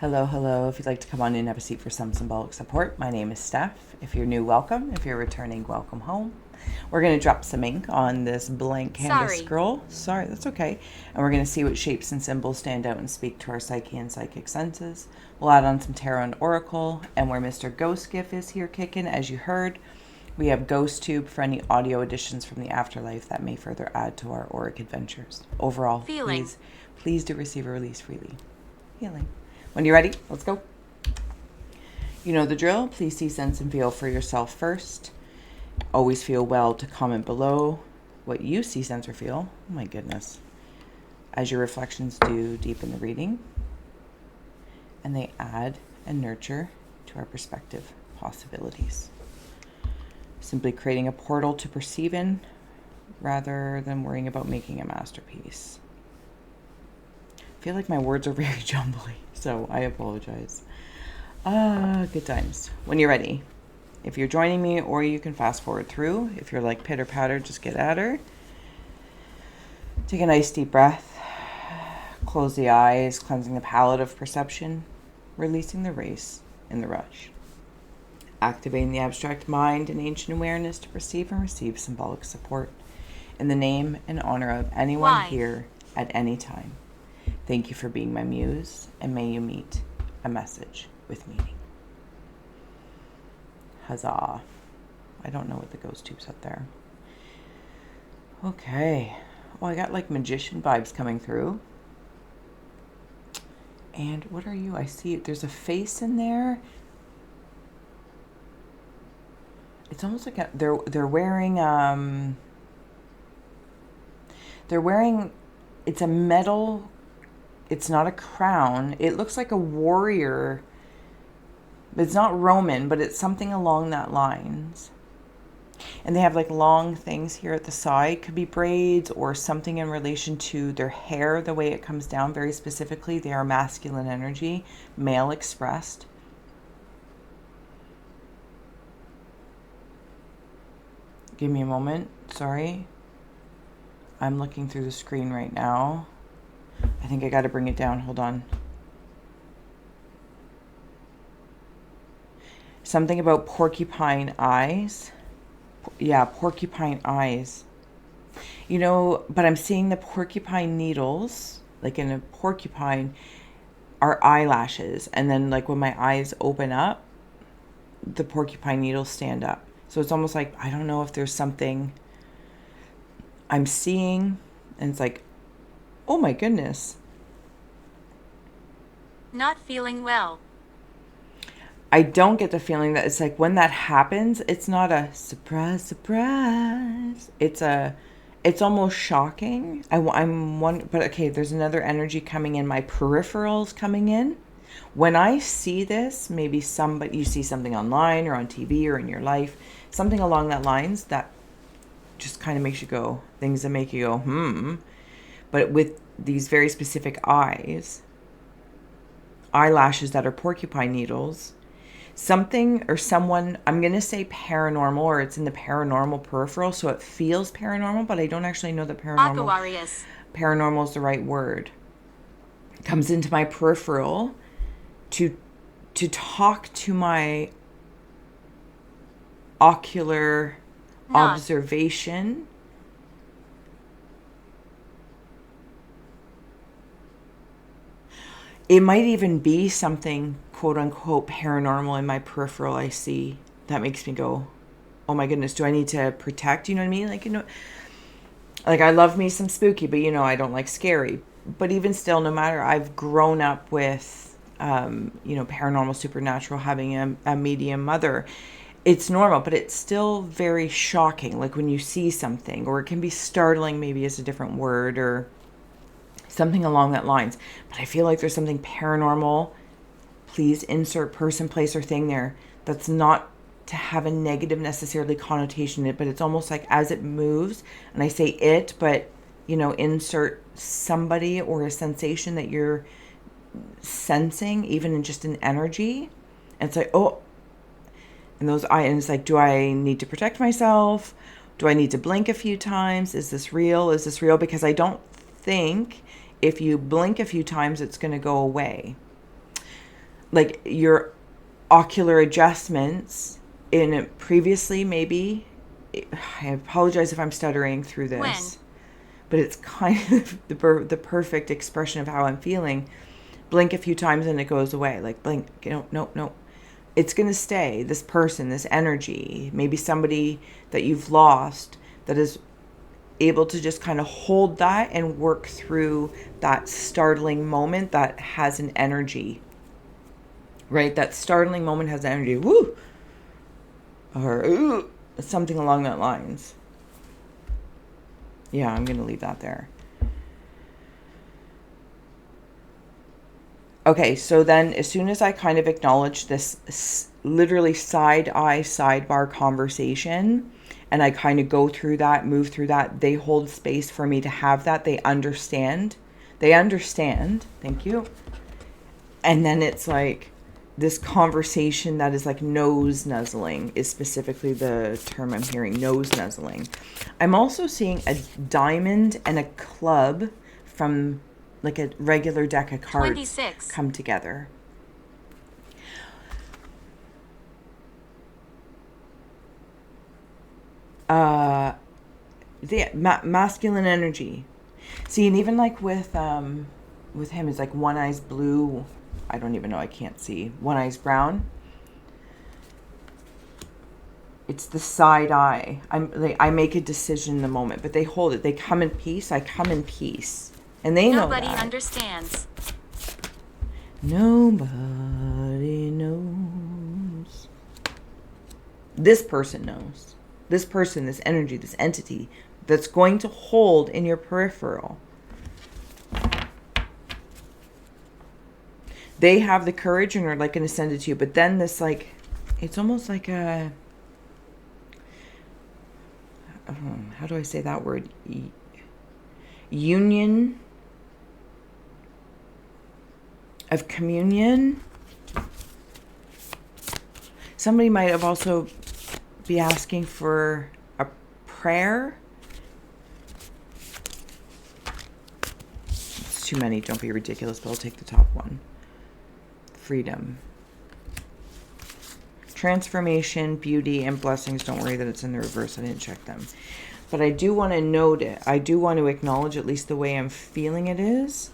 Hello, hello. If you'd like to come on in and have a seat for some symbolic support, my name is Steph. If you're new, welcome. If you're returning, welcome home. We're going to drop some ink on this blank canvas scroll. Sorry, that's okay. And we're going to see what shapes and symbols stand out and speak to our psyche and psychic senses. We'll add on some tarot and oracle. And where Mr. Ghost Gift is here kicking, as you heard, we have Ghost Tube for any audio additions from the afterlife that may further add to our auric adventures. Overall, please do receive a release freely. Healing. When you're ready, let's go. You know the drill. Please see, sense, and feel for yourself first. Always feel well to comment below what you see, sense, or feel. Oh my goodness. As your reflections do deepen the reading. And they add and nurture to our perspective possibilities. Simply creating a portal to perceive in rather than worrying about making a masterpiece. I feel like my words are very jumbly, so I apologize. Good times. When you're ready, if you're joining me, or you can fast forward through. If you're like pitter patter, just get at her. Take a nice deep breath. Close the eyes, cleansing the palette of perception, releasing the race and the rush. Activating the abstract mind and ancient awareness to perceive and receive symbolic support in the name and honor of anyone here at any time. Thank you for being my muse, and may you meet a message with meaning. Huzzah. I don't know what the ghost tube said there. Okay. Oh, I got like magician vibes coming through. And what are you? I see there's a face in there. It's almost like they're wearing it's a metal. It's not a crown. It looks like a warrior. It's not Roman, but it's something along that lines. And they have like long things here at the side. Could be braids or something in relation to their hair, the way it comes down very specifically. They are masculine energy, male expressed. Give me a moment. Sorry. I'm looking through the screen right now. I think I got to bring it down. Hold on. Something about porcupine eyes. Yeah, porcupine eyes. You know, but I'm seeing the porcupine needles, like in a porcupine, are eyelashes. And then like when my eyes open up, the porcupine needles stand up. So it's almost like, I don't know if there's something I'm seeing, and it's like, oh my goodness. Not feeling well. I don't get the feeling that it's like when that happens, it's not a surprise, surprise. It's almost shocking. I'm one, but okay, there's another energy coming in. My peripherals coming in. When I see this, maybe you see something online or on TV or in your life, something along that lines that just kind of makes you go, things that make you go, But with these very specific eyelashes that are porcupine needles, something or someone, I'm going to say paranormal, or it's in the paranormal peripheral, so it feels paranormal, but I don't actually know that paranormal is the right word. It comes into my peripheral to talk to my ocular observation. It might even be something quote unquote paranormal in my peripheral I see that makes me go, oh my goodness, do I need to protect? You know what I mean? Like, you know, like I love me some spooky, but you know, I don't like scary. But even still, no matter, I've grown up with, paranormal, supernatural, having a medium mother. It's normal, but it's still very shocking. Like when you see something, or it can be startling, maybe is a different word, or something along that lines. But I feel like there's something paranormal. Please insert person, place, or thing there. That's not to have a negative necessarily connotation in it, but it's almost like as it moves, and I say it, but insert somebody or a sensation that you're sensing, even in just an energy. And it's like, oh, and it's like, do I need to protect myself? Do I need to blink a few times? Is this real? Is this real? Because I don't think if you blink a few times, it's going to go away. like your ocular adjustments in previously, maybe. I apologize if I'm stuttering through this, but it's kind of the perfect expression of how I'm feeling. Blink a few times and it goes away. Like blink, no. It's going to stay. This person, this energy, maybe somebody that you've lost that is able to just kind of hold that and work through that startling moment that has an energy, right? That startling moment has energy. Woo! Or ooh, something along that lines. Yeah, I'm going to leave that there. Okay, so then as soon as I kind of acknowledge this literally side-eye, sidebar conversation, and I kind of go through that, move through that, they hold space for me to have that. They understand. Thank you. And then it's like this conversation that is like nose nuzzling is specifically the term I'm hearing, nose nuzzling. I'm also seeing a diamond and a club from like a regular deck of cards 26. Come together. The masculine energy. See, and even like with him, it's like one eye's blue. I don't even know. I can't see. One eye's brown. It's the side eye. I make a decision in the moment, but they hold it. They come in peace. I come in peace. And they know that. Nobody understands. Nobody knows. This person knows. This person, this energy, this entity that's going to hold in your peripheral. They have the courage and are like going to send it to you. But then this like, it's almost like a, how do I say that word? Union of communion. Somebody might have also be asking for a prayer. It's too many. Don't be ridiculous, but I'll take the top one. Freedom. Transformation, beauty, and blessings. Don't worry that it's in the reverse. I didn't check them. But I do want to note it. I do want to acknowledge at least the way I'm feeling it is.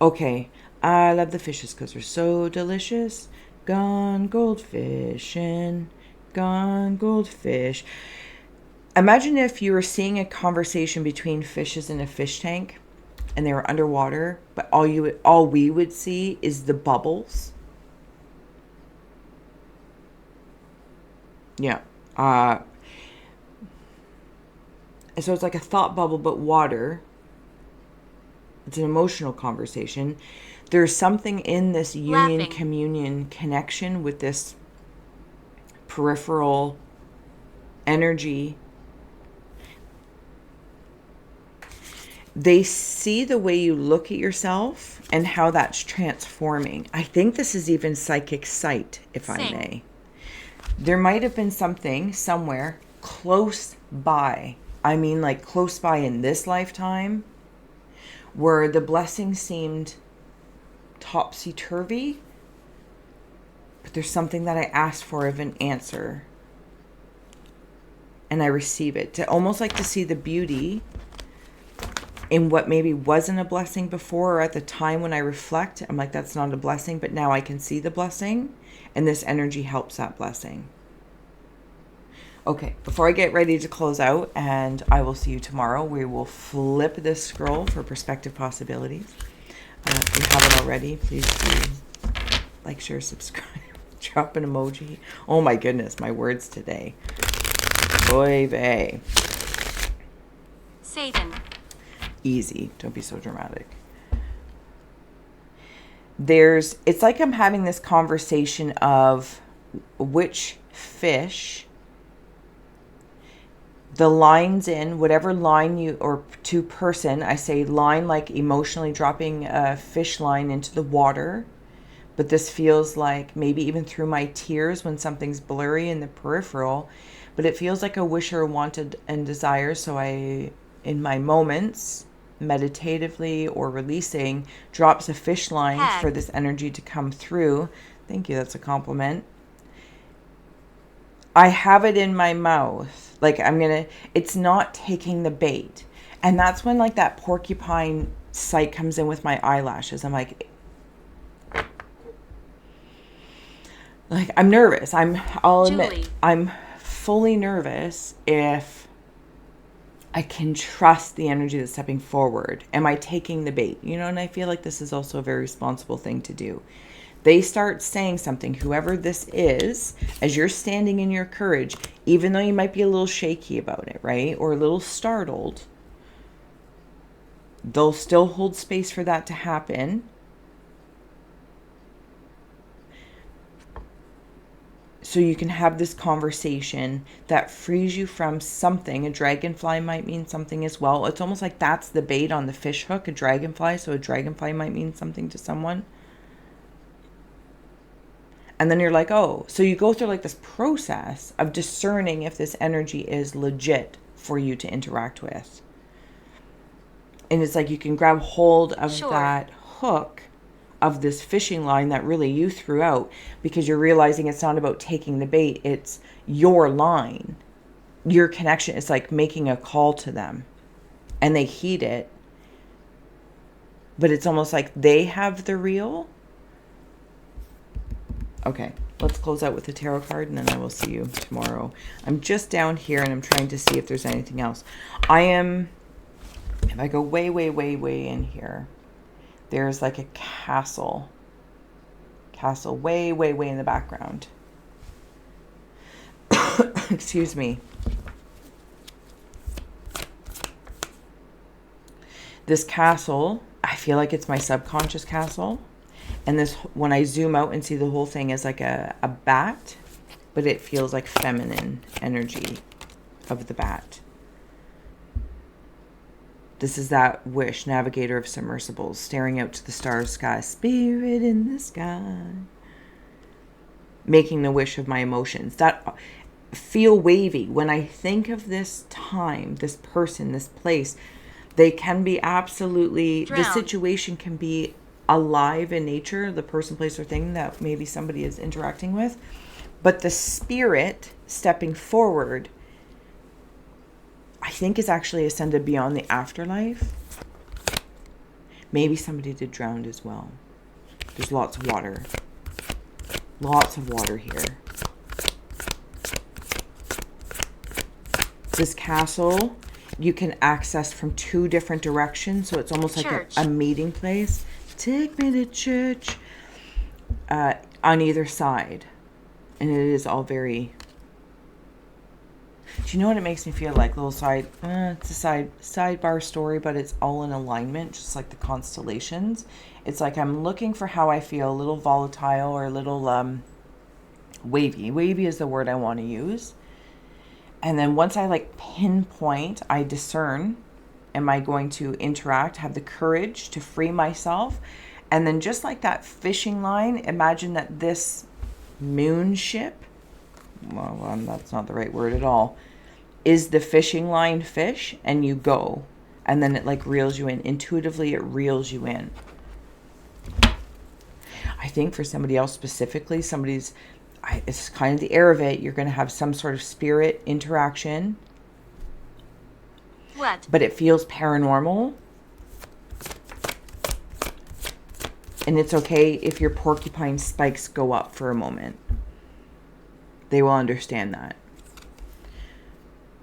Okay. I love the fishes because they're so delicious. Gone goldfishing. Gone goldfish. Imagine if you were seeing a conversation between fishes in a fish tank and they were underwater, but all we would see is the bubbles. Yeah. So it's like a thought bubble, but water. It's an emotional conversation. There's something in this union, communion connection with this peripheral energy. They see the way you look at yourself and how that's transforming. I think this is even psychic sight, if I may. There might have been something somewhere close by. I mean, like close by in this lifetime, where the blessing seemed topsy-turvy, but there's something that I asked for of an answer, and I receive it. To almost like to see the beauty in what maybe wasn't a blessing before, or at the time when I reflect, I'm like, that's not a blessing, but now I can see the blessing, and this energy helps that blessing. Okay, before I get ready to close out, and I will see you tomorrow, we will flip this scroll for perspective possibilities. If you haven't already, please do like, share, subscribe, drop an emoji. Oh my goodness, my words today. Oy vey. Satan. Easy, don't be so dramatic. It's like I'm having this conversation of which fish the lines in, whatever line you, or to person, I say line like emotionally dropping a fish line into the water. But this feels like maybe even through my tears when something's blurry in the peripheral, but it feels like a wish or wanted and desire. So in my moments, meditatively or releasing, drops a fish line Heck. for this energy to come through. Thank you, that's a compliment. I have it in my mouth. Like it's not taking the bait. And that's when like that porcupine sight comes in with my eyelashes. I'm like I'm nervous. I'll admit, I'm fully nervous if I can trust the energy that's stepping forward. Am I taking the bait? You know, and I feel like this is also a very responsible thing to do. They start saying something, whoever this is, as you're standing in your courage, even though you might be a little shaky about it, right? Or a little startled, they'll still hold space for that to happen. So you can have this conversation that frees you from something. A dragonfly might mean something as well. It's almost like that's the bait on the fish hook, a dragonfly. So a dragonfly might mean something to someone. And then you're like, oh, so you go through like this process of discerning if this energy is legit for you to interact with. And it's like you can grab hold of that hook of this fishing line that really you threw out, because you're realizing it's not about taking the bait. It's your line, your connection. It's like making a call to them and they heed it. But it's almost like they have the reel. Okay, let's close out with the tarot card and then I will see you tomorrow. I'm just down here and I'm trying to see if there's anything else. If I go way, way, way, way in here, there's like a castle. Castle way, way, way in the background. Excuse me. This castle, I feel like it's my subconscious castle. And this, when I zoom out and see the whole thing is like a bat, but it feels like feminine energy of the bat. This is that wish, navigator of submersibles, staring out to the stars sky, spirit in the sky. Making the wish of my emotions. That feel wavy. When I think of this time, this person, this place, they can be absolutely, the situation can be alive in nature, the person, place, or thing that maybe somebody is interacting with. But the spirit stepping forward, I think, is actually ascended beyond the afterlife. Maybe somebody did drown as well. There's lots of water. Lots of water here. This castle you can access from two different directions. So it's almost like a meeting place. Take me to church. On either side. And it is all very... Do you know what it makes me feel like? Little side, it's a sidebar story, but it's all in alignment, just like the constellations. It's like I'm looking for how I feel, a little volatile or a little wavy. Wavy is the word I want to use. And then once I like pinpoint, I discern, am I going to interact, have the courage to free myself? And then just like that fishing line, imagine that this moon ship, well, that's not the right word at all, is the fishing line fish, and you go, and then it like reels you in. Intuitively, it reels you in. I think for somebody else specifically, it's kind of the air of it, you're going to have some sort of spirit interaction. What? But it feels paranormal. And it's okay if your porcupine spikes go up for a moment. They will understand that.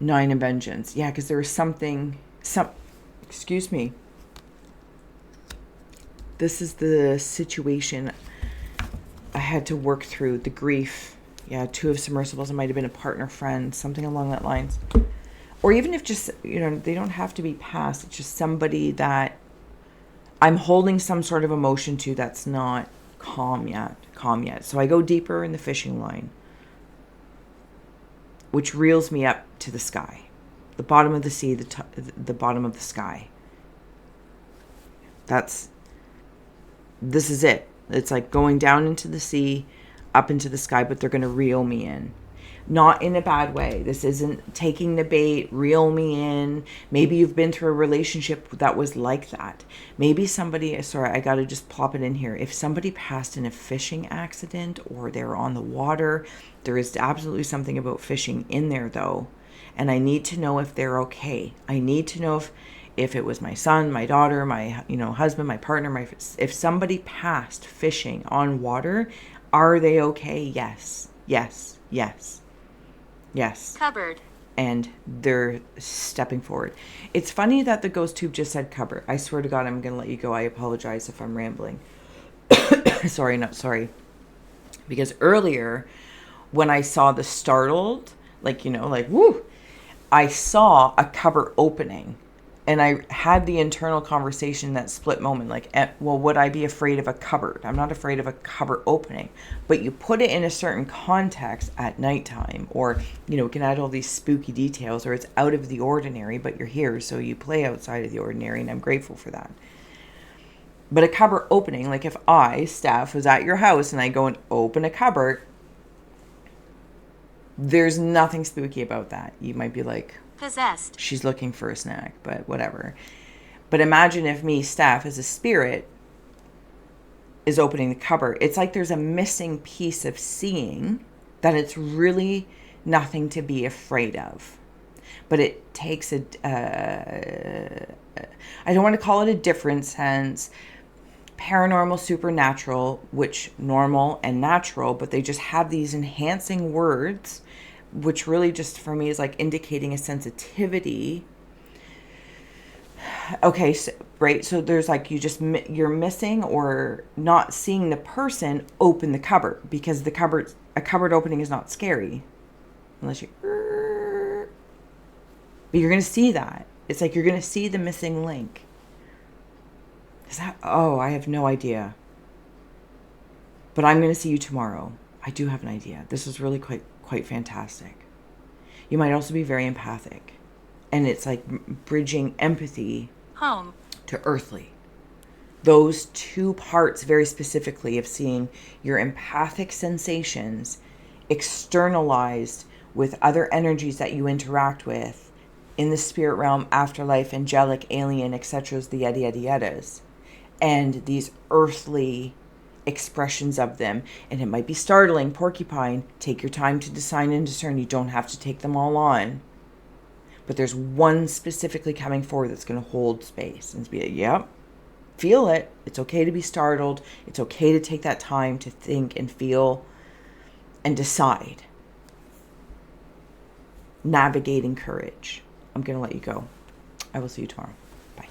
9 of Vengeance. Yeah, because there was excuse me. This is the situation I had to work through, the grief. Yeah, 2 of Submersibles. It might have been a partner, friend, something along that lines. Or even if just, they don't have to be past. It's just somebody that I'm holding some sort of emotion to that's not calm yet. So I go deeper in the fishing line, which reels me up to the sky. The bottom of the sea, the bottom of the sky. This is it. It's like going down into the sea, up into the sky, but they're going to reel me in. Not in a bad way. This isn't taking the bait, reel me in. Maybe you've been through a relationship that was like that. Maybe somebody, sorry, I got to just plop it in here. If somebody passed in a fishing accident or they're on the water, there is absolutely something about fishing in there though. And I need to know if they're okay. I need to know if it was my son, my daughter, my husband, my partner, if somebody passed fishing on water, are they okay? Yes. Yes. Yes. Yes. Cupboard. And they're stepping forward. It's funny that the ghost tube just said cupboard. I swear to God, I'm going to let you go. I apologize if I'm rambling. Sorry, not sorry. Because earlier, when I saw the startled, like woo, I saw a cupboard opening. And I had the internal conversation, that split moment, like, well, would I be afraid of a cupboard? I'm not afraid of a cupboard opening. But you put it in a certain context at nighttime, or, it can add all these spooky details, or it's out of the ordinary, but you're here, so you play outside of the ordinary, and I'm grateful for that. But a cupboard opening, like if I, Steph, was at your house and I go and open a cupboard, there's nothing spooky about that. You might be like, possessed. She's looking for a snack, but whatever. But imagine if me, Steph, as a spirit, is opening the cupboard. It's like there's a missing piece of seeing that it's really nothing to be afraid of. But it takes I don't want to call it a different sense, paranormal, supernatural, which normal and natural, but they just have these enhancing words, which really just for me is like indicating a sensitivity. Okay, so, right, so there's like you're missing or not seeing the person open the cupboard, because a cupboard opening is not scary unless you, but you're going to see that. It's like you're going to see the missing link. I have no idea. But I'm going to see you tomorrow. I do have an idea. This is really quite fantastic. You might also be very empathic. And it's like bridging empathy home to earthly. Those two parts very specifically of seeing your empathic sensations externalized with other energies that you interact with in the spirit realm, afterlife, angelic, alien, etc., the yada yada yadas. And these earthly expressions of them. And it might be startling, porcupine. Take your time to decide and discern. You don't have to take them all on. But there's one specifically coming forward that's going to hold space and be like, yep, feel it. It's okay to be startled. It's okay to take that time to think and feel and decide. Navigating courage. I'm going to let you go. I will see you tomorrow. Bye.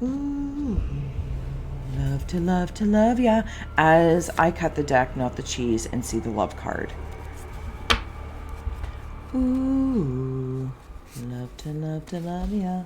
Ooh, love to love ya. As I cut the deck, not the cheese, and see the love card. Ooh, love to love ya.